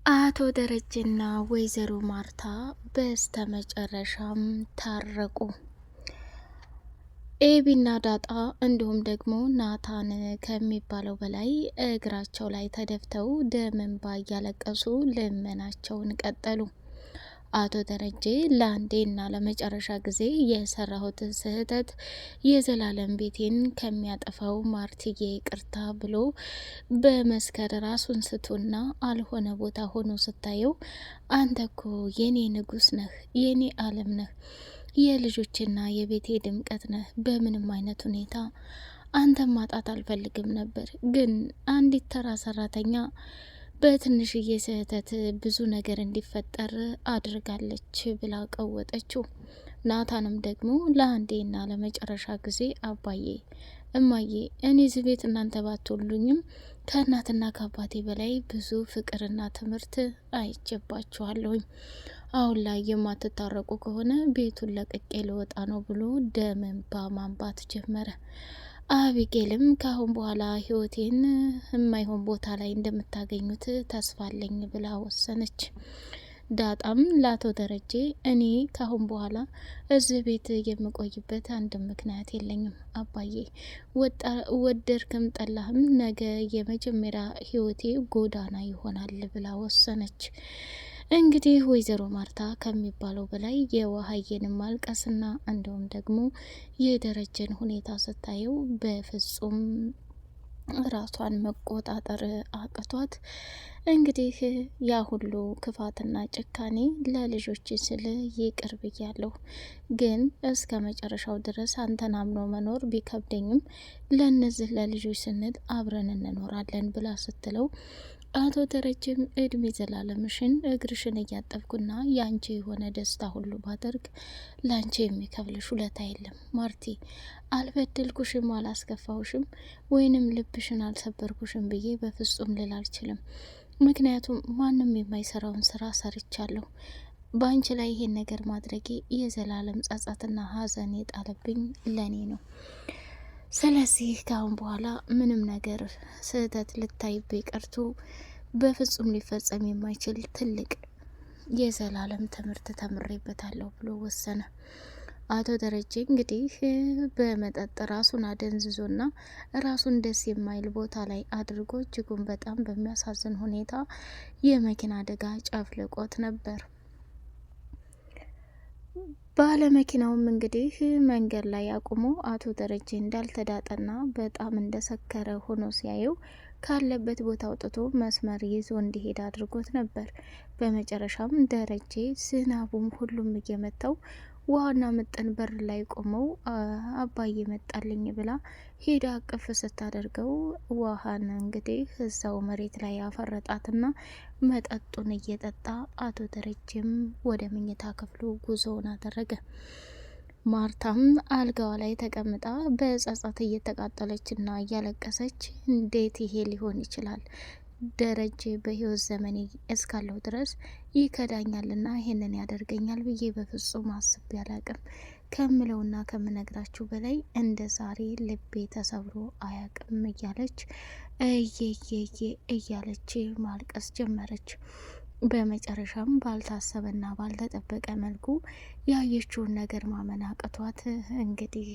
አቶ ደረጀና ወይዘሮ ማርታ በስተመጨረሻም ታረቁ። ኤቢና ዳጣ እንዲሁም ደግሞ ናታን ከሚባለው በላይ እግራቸው ላይ ተደፍተው ደም እንባ እያለቀሱ ልመናቸውን ቀጠሉ። አቶ ደረጀ ለአንዴና ለመጨረሻ ጊዜ የሰራሁትን ስህተት የዘላለም ቤቴን ከሚያጠፋው ማርትዬ ይቅርታ ብሎ በመስከረ ራሱን ስቶና አልሆነ ቦታ ሆኖ ስታየው አንተ እኮ የኔ ንጉስ ነህ፣ የኔ አለም ነህ፣ የልጆችና የቤቴ ድምቀት ነህ። በምንም አይነት ሁኔታ አንተን ማጣት አልፈልግም ነበር፣ ግን አንዲት ተራ ሰራተኛ በትንሽዬ ስህተት ብዙ ነገር እንዲፈጠር አድርጋለች ብላ ቀወጠችው። ናታንም ደግሞ ለአንዴና ለመጨረሻ ጊዜ አባዬ እማዬ፣ እኔ እዚህ ቤት እናንተ ባትወሉኝም ከእናትና ከአባቴ በላይ ብዙ ፍቅርና ትምህርት አይቼባችኋለሁኝ። አሁን ላይ የማትታረቁ ከሆነ ቤቱን ለቅቄ ልወጣ ነው ብሎ ደም እንባ ማንባት ጀመረ። አቢጌልም ካሁን በኋላ ህይወቴን የማይሆን ቦታ ላይ እንደምታገኙት ተስፋ አለኝ ብላ ወሰነች። ዳጣም ለአቶ ደረጀ እኔ ካሁን በኋላ እዚህ ቤት የምቆይበት አንድ ምክንያት የለኝም አባዬ፣ ወደድክም ጠላህም ነገ የመጀመሪያ ህይወቴ ጎዳና ይሆናል ብላ ወሰነች። እንግዲህ ወይዘሮ ማርታ ከሚባለው በላይ የዋሀዬን ማልቀስና እንዲሁም ደግሞ የደረጀን ሁኔታ ስታየው በፍጹም ራሷን መቆጣጠር አቅቷት እንግዲህ ያ ሁሉ ክፋትና ጭካኔ ለልጆች ስል ይቅር ብያለሁ፣ ግን እስከ መጨረሻው ድረስ አንተን አምኖ መኖር ቢከብደኝም ለእነዚህ ለልጆች ስንል አብረን እንኖራለን ብላ ስትለው አቶ ደረጀም እድሜ ዘላለምሽን እግርሽን እያጠብኩና ያንቺ የሆነ ደስታ ሁሉ ባደርግ ላንቺ የሚከፍልሽ ውለታ የለም ማርቲ፣ አልበደልኩሽም፣ አላስከፋውሽም ወይንም ልብሽን አልሰበርኩሽም ብዬ በፍጹም ልል አልችልም። ምክንያቱም ማንም የማይሰራውን ስራ ሰርቻለሁ። በአንቺ ላይ ይሄን ነገር ማድረጌ የዘላለም ጸጸትና ሀዘን የጣለብኝ ለኔ ነው። ስለዚህ ካሁን በኋላ ምንም ነገር ስህተት ልታይብኝ ቀርቶ በፍጹም ሊፈጸም የማይችል ትልቅ የዘላለም ትምህርት ተምሬበታለሁ ብሎ ወሰነ። አቶ ደረጀ እንግዲህ በመጠጥ ራሱን አደንዝዞና ራሱን ደስ የማይል ቦታ ላይ አድርጎ እጅጉን በጣም በሚያሳዝን ሁኔታ የመኪና አደጋ ጨፍልቆት ነበር። ባለመኪናውም እንግዲህ መንገድ ላይ አቁሞ አቶ ደረጀ እንዳልተዳጠና በጣም እንደሰከረ ሆኖ ሲያየው ካለበት ቦታ አውጥቶ መስመር ይዞ እንዲሄድ አድርጎት ነበር። በመጨረሻም ደረጀ ዝናቡም ሁሉም እየመታው ውሃና ምጥን በር ላይ ቆመው አባዬ መጣልኝ ብላ ሄዳ አቅፍ ስታደርገው ውሃን እንግዲህ እዛው መሬት ላይ ያፈረጣትና መጠጡን እየጠጣ አቶ ደረጀም ወደ መኝታ ክፍሉ ጉዞውን አደረገ። ማርታም አልጋዋ ላይ ተቀምጣ በጸጸት እየተቃጠለችና እያለቀሰች እንዴት ይሄ ሊሆን ይችላል? ደረጀ በህይወት ዘመኔ እስካለሁ ድረስ ይከዳኛልና ይሄንን ያደርገኛል ብዬ በፍጹም አስቤ አላቅም። ከምለውና ከምነግራችሁ በላይ እንደ ዛሬ ልቤ ተሰብሮ አያቅም እያለች እየየየ እያለች ማልቀስ ጀመረች። በመጨረሻም ባልታሰበና ባልተጠበቀ መልኩ ያየችውን ነገር ማመን አቅቷት እንግዲህ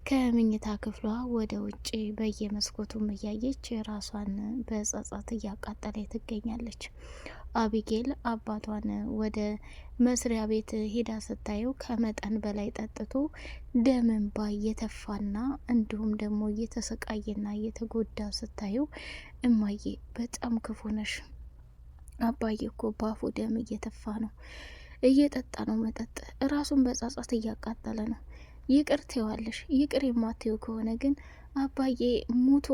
ከምኝታ ክፍሏ ወደ ውጭ በየመስኮቱም እያየች ራሷን በጸጸት እያቃጠለ ትገኛለች። አቢጌል አባቷን ወደ መስሪያ ቤት ሄዳ ስታየው ከመጠን በላይ ጠጥቶ ደም እንባ እየተፋና እንዲሁም ደግሞ እየተሰቃየና እየተጎዳ ስታየው እማዬ በጣም ክፉ ነሽ፣ አባዬ እኮ ባፉ ደም እየተፋ ነው፣ እየጠጣ ነው መጠጥ፣ ራሱን በጸጸት እያቃጠለ ነው። ይቅር ትይዋለሽ፣ ይቅር የማትይው ከሆነ ግን አባዬ ሙቶ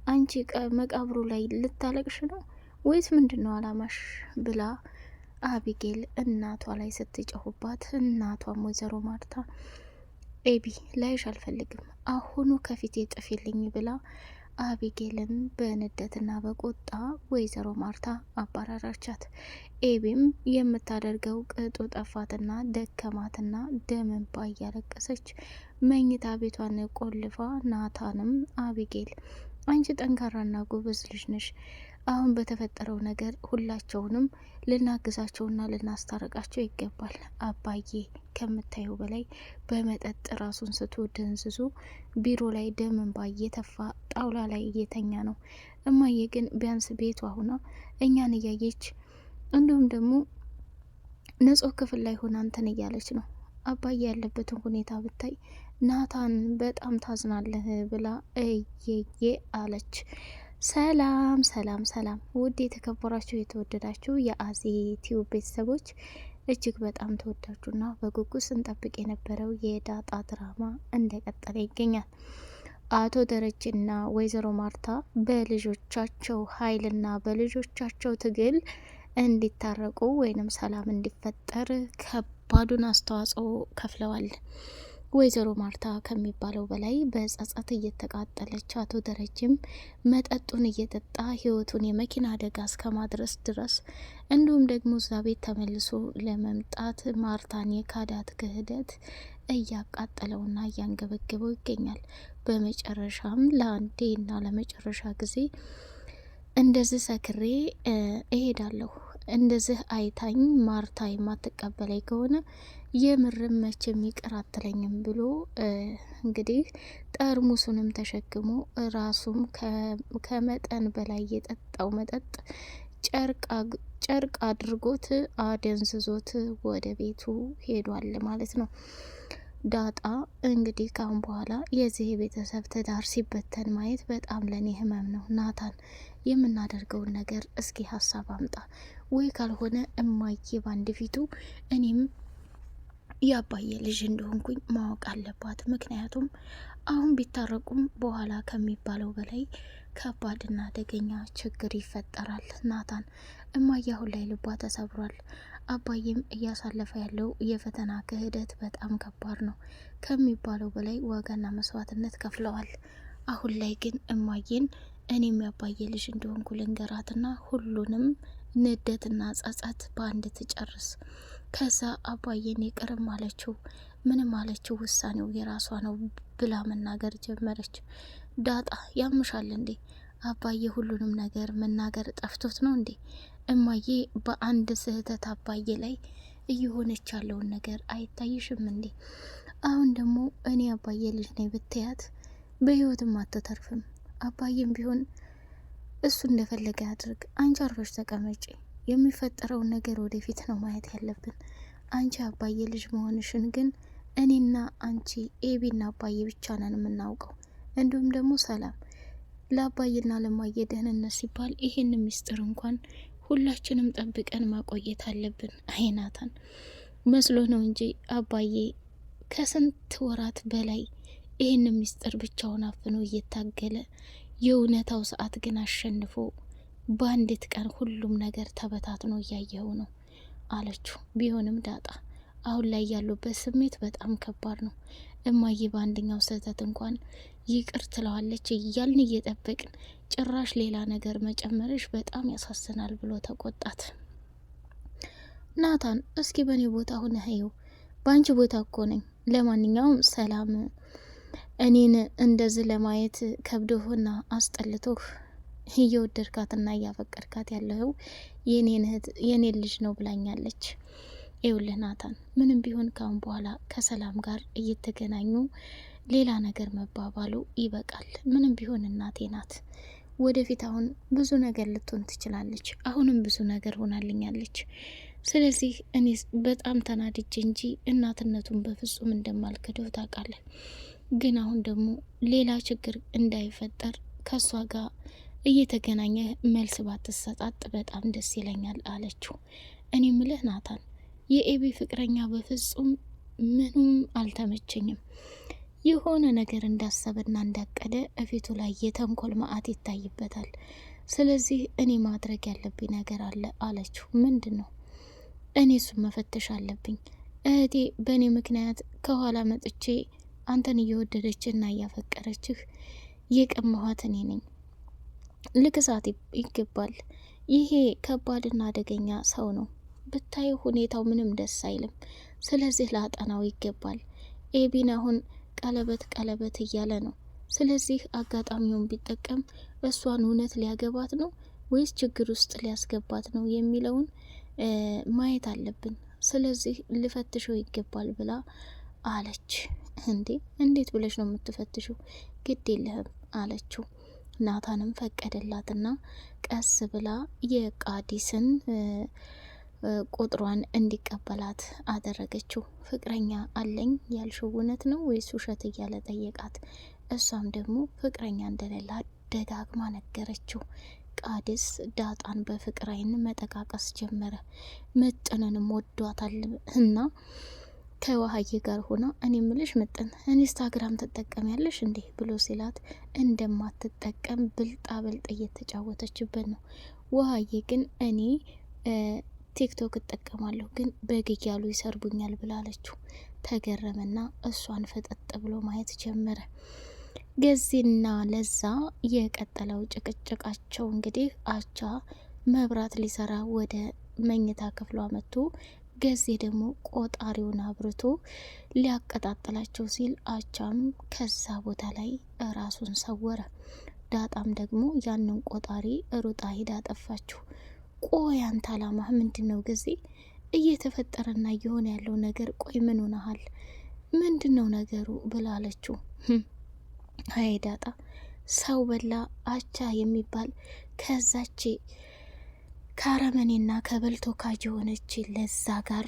አንቺ መቃብሩ ላይ ልታለቅሽ ነው ወይስ ምንድን ነው አላማሽ? ብላ አቢጌል እናቷ ላይ ስትጮሁባት፣ እናቷም ወይዘሮ ማርታ ኤቢ ላይሽ አልፈልግም፣ አሁኑ ከፊቴ ጥፊልኝ ብላ አቢጌልን በንደትና በቁጣ ወይዘሮ ማርታ አባራራቻት። ኤቢም የምታደርገው ቅጡ ጠፋትና ደከማትና ደም እንባ እያለቀሰች መኝታ ቤቷን ቆልፋ፣ ናታንም አቢጌል አንቺ ጠንካራና ጎበዝ ልጅ ነሽ፣ አሁን በተፈጠረው ነገር ሁላቸውንም ልናግዛቸውና ልናስታርቃቸው ይገባል። አባዬ ከምታየው በላይ በመጠጥ ራሱን ስቶ ደንዝዞ ቢሮ ላይ ደም እንባ እየተፋ ጣውላ ላይ እየተኛ ነው። እማዬ ግን ቢያንስ ቤቷ ሁና እኛን እያየች እንዲሁም ደግሞ ንጹህ ክፍል ላይ ሆና እንትን እያለች ነው። አባዬ ያለበትን ሁኔታ ብታይ ናታን በጣም ታዝናለህ ብላ እየየ አለች። ሰላም ሰላም ሰላም! ውድ የተከበራችሁ የተወደዳችሁ የአዚ ቲዩብ ቤተሰቦች እጅግ በጣም ተወዳጁና በጉጉት ስንጠብቅ የነበረው የዳጣ ድራማ እንደቀጠለ ይገኛል። አቶ ደረጀና ወይዘሮ ማርታ በልጆቻቸው ኃይልና በልጆቻቸው ትግል እንዲታረቁ ወይንም ሰላም እንዲፈጠር ከባዱን አስተዋጽኦ ከፍለዋል። ወይዘሮ ማርታ ከሚባለው በላይ በጸጸት እየተቃጠለች፣ አቶ ደረጀም መጠጡን እየጠጣ ህይወቱን የመኪና አደጋ እስከ ማድረስ ድረስ እንዲሁም ደግሞ እዛ ቤት ተመልሶ ለመምጣት ማርታን የካዳት ክህደት እያቃጠለውና እያንገበገበው ይገኛል። በመጨረሻም ለአንዴና ለመጨረሻ ጊዜ እንደዚህ ሰክሬ እሄዳለሁ፣ እንደዚህ አይታኝ ማርታ የማትቀበለኝ ከሆነ የምርም መቼም ይቅር አትለኝም ብሎ እንግዲህ ጠርሙሱንም ተሸክሞ ራሱም ከመጠን በላይ የጠጣው መጠጥ ጨርቅ አድርጎት አደንዝዞት ወደ ቤቱ ሄዷል ማለት ነው። ዳጣ እንግዲህ ካሁን በኋላ የዚህ ቤተሰብ ትዳር ሲበተን ማየት በጣም ለኔ ህመም ነው። ናታን የምናደርገውን ነገር እስኪ ሀሳብ አምጣ፣ ወይ ካልሆነ እማዬ ባንድ ፊቱ እኔም ያባየ ልጅ እንደሆንኩኝ ማወቅ አለባት። ምክንያቱም አሁን ቢታረቁም በኋላ ከሚባለው በላይ ከባድና አደገኛ ችግር ይፈጠራል። ናታን እማዬ አሁን ላይ ልቧ ተሰብሯል። አባዬም እያሳለፈ ያለው የፈተና ክህደት በጣም ከባድ ነው። ከሚባለው በላይ ዋጋና መስዋዕትነት ከፍለዋል። አሁን ላይ ግን እማዬን እኔም ያባዬ ልጅ እንደሆንኩ ልንገራትና ሁሉንም ንደትና ጸጸት በአንድ ትጨርስ። ከዛ አባዬን ይቅርም አለችው ምንም አለችው፣ ውሳኔው የራሷ ነው ብላ መናገር ጀመረች። ዳጣ ያምሻል እንዴ? አባዬ ሁሉንም ነገር መናገር ጠፍቶት ነው እንዴ? እማዬ በአንድ ስህተት አባዬ ላይ እየሆነች ያለውን ነገር አይታይሽም እንዴ? አሁን ደግሞ እኔ አባዬ ልጅ ነኝ ብትያት በህይወትም አትተርፍም። አባዬም ቢሆን እሱ እንደፈለገ ያድርግ፣ አንቺ አርፈሽ ተቀመጪ። የሚፈጠረውን ነገር ወደፊት ነው ማየት ያለብን። አንቺ አባዬ ልጅ መሆንሽን ግን እኔና አንቺ ኤቢና አባዬ ብቻ ነን የምናውቀው። እንዲሁም ደግሞ ሰላም ለአባዬና ለማየ ደህንነት ሲባል ይሄን ምስጢር እንኳን ሁላችንም ጠብቀን ማቆየት አለብን። አይናታን መስሎ ነው እንጂ አባዬ ከስንት ወራት በላይ ይህን ምስጢር ብቻውን አፍኖ እየታገለ የእውነታው ሰዓት ግን አሸንፎ በአንዲት ቀን ሁሉም ነገር ተበታትኖ እያየው ነው አለችው። ቢሆንም ዳጣ አሁን ላይ ያሉበት ስሜት በጣም ከባድ ነው። እማዬ በአንደኛው ስህተት እንኳን ይቅር ትለዋለች እያልን እየጠበቅን ጭራሽ ሌላ ነገር መጨመርሽ በጣም ያሳዝናል ብሎ ተቆጣት። ናታን እስኪ በእኔ ቦታ ሁነ ሄው በአንቺ ቦታ እኮ ነኝ። ለማንኛውም ሰላም እኔን እንደዚህ ለማየት ከብዶህና አስጠልቶህ እየወደድካትና እያፈቀድካት ያለው የኔን እህት የኔን ልጅ ነው ብላኛለች። ይኸውልህ ናታን ምንም ቢሆን ካሁን በኋላ ከሰላም ጋር እየተገናኙ ሌላ ነገር መባባሉ ይበቃል። ምንም ቢሆን እናቴ ናት። ወደፊት አሁን ብዙ ነገር ልትሆን ትችላለች። አሁንም ብዙ ነገር ሆናልኛለች። ስለዚህ እኔ በጣም ተናድጄ እንጂ እናትነቱን በፍጹም እንደማልክደው ታውቃለህ። ግን አሁን ደግሞ ሌላ ችግር እንዳይፈጠር ከሷ ጋር እየተገናኘ መልስ ባትሰጣጥ በጣም ደስ ይለኛል አለችው። እኔ ምልህ ናታን የኤቢ ፍቅረኛ በፍጹም ምንም አልተመቸኝም። የሆነ ነገር እንዳሰበና እንዳቀደ እፊቱ ላይ የተንኮል መዓት ይታይበታል። ስለዚህ እኔ ማድረግ ያለብኝ ነገር አለ አለችው። ምንድን ነው? እኔ እሱን መፈተሽ አለብኝ። እህቴ በእኔ ምክንያት ከኋላ መጥቼ አንተን እየወደደችና እያፈቀረችህ የቀማኋት እኔ ነኝ። ልክሳት ይገባል። ይሄ ከባድና አደገኛ ሰው ነው። ብታየው ሁኔታው ምንም ደስ አይልም። ስለዚህ ላጠናው ይገባል። ኤቢን አሁን ቀለበት እያለ ነው። ስለዚህ አጋጣሚውን ቢጠቀም እሷን እውነት ሊያገባት ነው ወይስ ችግር ውስጥ ሊያስገባት ነው የሚለውን ማየት አለብን። ስለዚህ ልፈትሸው ይገባል ብላ አለች። እንዴ እንዴት ብለሽ ነው የምትፈትሽው? ግድ የለህም አለችው። ናታንም ፈቀደላትና ቀስ ብላ የቃዲስን ቁጥሯን እንዲቀበላት አደረገችው። ፍቅረኛ አለኝ ያልሽው እውነት ነው ወይስ ውሸት እያለ ጠየቃት። እሷም ደግሞ ፍቅረኛ እንደሌላት ደጋግማ ነገረችው። ቃዲስ ዳጣን በፍቅር አይን መጠቃቀስ ጀመረ። ምጥንንም ወዷታል እና ከውሀዬ ጋር ሆና እኔ ምልሽ ምጥን ኢንስታግራም ትጠቀሚያለሽ እንዴ ብሎ ሲላት እንደማትጠቀም ብልጣ ብልጥ እየተጫወተችበት ነው። ውሀዬ ግን እኔ ቲክቶክ እጠቀማለሁ ግን በግ ያሉ ይሰርቡኛል ብላለችው። ተገረመና እሷን ፈጠጥ ብሎ ማየት ጀመረ። ገዚና ለዛ የቀጠለው ጭቅጭቃቸው እንግዲህ አቻ መብራት ሊሰራ ወደ መኝታ ክፍሏ መጥቶ ገዜ ደግሞ ቆጣሪውን አብርቶ ሊያቀጣጥላቸው ሲል አቻም ከዛ ቦታ ላይ ራሱን ሰወረ። ዳጣም ደግሞ ያንን ቆጣሪ ሩጣ ሂዳ ጠፋችሁ። ቆይ አንተ አላማህ ምንድን ነው? ጊዜ እየተፈጠረና እየሆነ ያለው ነገር ቆይ ምን ሆነሃል? ምንድን ነው ነገሩ ብላለችው። አይ ዳጣ ሰው በላ አቻ የሚባል ከዛች ከአረመኔና ከበልቶ ካጅ የሆነች ለዛ ጋር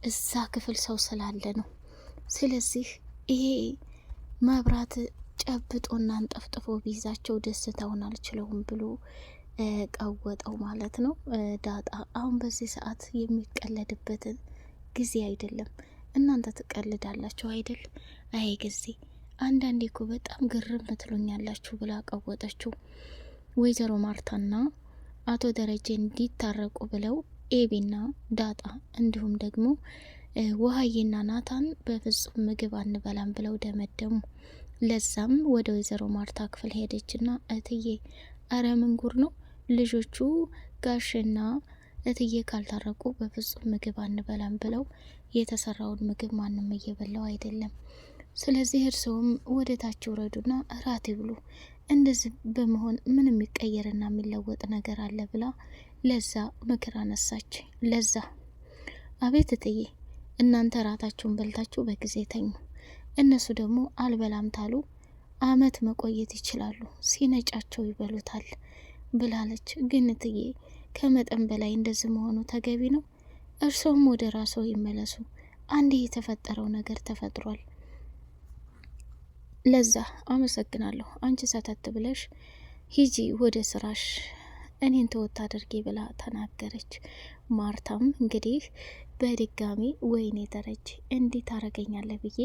እዛ ክፍል ሰው ስላለ ነው። ስለዚህ ይሄ መብራት ጨብጦና አንጠፍጥፎ ቢይዛቸው ደስታውን አልችለውም ብሎ ቀወጠው ማለት ነው። ዳጣ አሁን በዚህ ሰዓት የሚቀለድበትን ጊዜ አይደለም። እናንተ ትቀልዳላችሁ አይደል? አይ ጊዜ አንዳንዴ እኮ በጣም ግርም ትሉኛላችሁ ብላ ቀወጠችው። ወይዘሮ ማርታና አቶ ደረጀ እንዲታረቁ ብለው ኤቢና ዳጣ እንዲሁም ደግሞ ውሀዬና ናታን በፍጹም ምግብ አንበላም ብለው ደመደሙ። ለዛም ወደ ወይዘሮ ማርታ ክፍል ሄደችና እትዬ አረ ምን ጉር ነው ልጆቹ ጋሽና እትዬ ካልታረቁ በፍጹም ምግብ አንበላም ብለው የተሰራውን ምግብ ማንም እየበላው አይደለም። ስለዚህ እርስዎም ወደ ታች ውረዱና እራት ይብሉ። እንደዚህ በመሆን ምን የሚቀየርና የሚለወጥ ነገር አለ ብላ ለዛ ምክር አነሳች። ለዛ አቤት እትዬ እናንተ እራታችሁን በልታችሁ በጊዜ ተኙ። እነሱ ደግሞ አልበላም ታሉ አመት መቆየት ይችላሉ፣ ሲነጫቸው ይበሉታል ብላለች። ግን እትዬ ከመጠን በላይ እንደዚህ መሆኑ ተገቢ ነው? እርሶም ወደ ራስዎ ይመለሱ። አንድ የተፈጠረው ነገር ተፈጥሯል። ለዛ አመሰግናለሁ። አንቺ ሰተት ብለሽ ሂጂ ወደ ስራሽ፣ እኔን ተወት አድርጌ ብላ ተናገረች። ማርታም እንግዲህ በድጋሚ ወይኔ ደረጀ እንዴት ታረገኛለህ ብዬ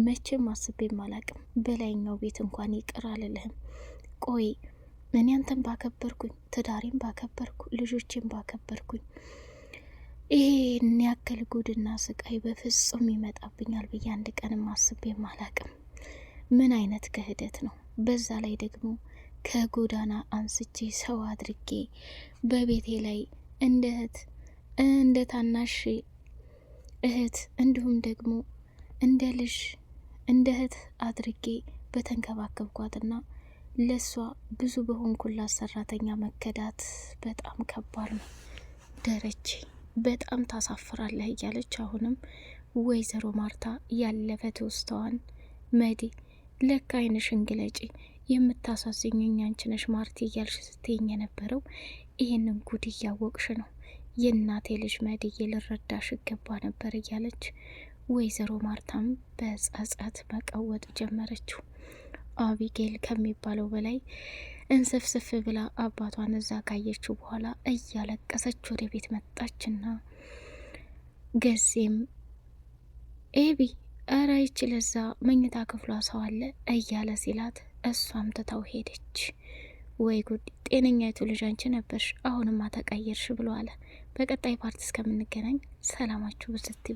መቼም አስቤም አላቅም። በላይኛው ቤት እንኳን ይቅር አልልህም። ቆይ እኔ አንተን ባከበርኩኝ፣ ትዳሬን ባከበርኩ፣ ልጆቼን ባከበርኩኝ ይሄን ያክል ጉድና ስቃይ በፍጹም ይመጣብኛል ብዬ አንድ ቀንም አስቤም አላቅም። ምን አይነት ክህደት ነው! በዛ ላይ ደግሞ ከጎዳና አንስቼ ሰው አድርጌ በቤቴ ላይ እንደ እህት እንደ ታናሽ እህት እንዲሁም ደግሞ እንደ ልጅ እንደ እህት አድርጌ በተንከባከብኳትና ለሷ ብዙ በሆንኩላት ሰራተኛ መከዳት በጣም ከባድ ነው። ደረጀ በጣም ታሳፍራለህ እያለች አሁንም ወይዘሮ ማርታ ያለፈ ትውስታዋን መዲ ለካ አይንሽን ግለጪ፣ የምታሳዝኝኝ አንቺ ነሽ ማርቲ እያልሽ ስትይኝ የነበረው ይህንን ጉድ እያወቅሽ ነው። የእናቴ ልጅ መዲዬ ልረዳሽ ይገባ ነበር እያለች ወይዘሮ ማርታም በጸጸት መቀወጥ ጀመረችው። አቢጌል ከሚባለው በላይ እንስፍስፍ ብላ አባቷን እዛ ካየችው በኋላ እያለቀሰች ወደ ቤት መጣችና ገዜም ኤቢ እረ ይች ለዛ መኝታ ክፍሏ ሰው አለ እያለ ሲላት እሷም ትታው ሄደች። ወይ ጉድ! ጤነኛይቱ ልጅ አንቺ ነበርሽ፣ አሁንማ ተቀየርሽ ብሎ አለ። በቀጣይ ፓርት እስከምንገናኝ ሰላማችሁ ብስት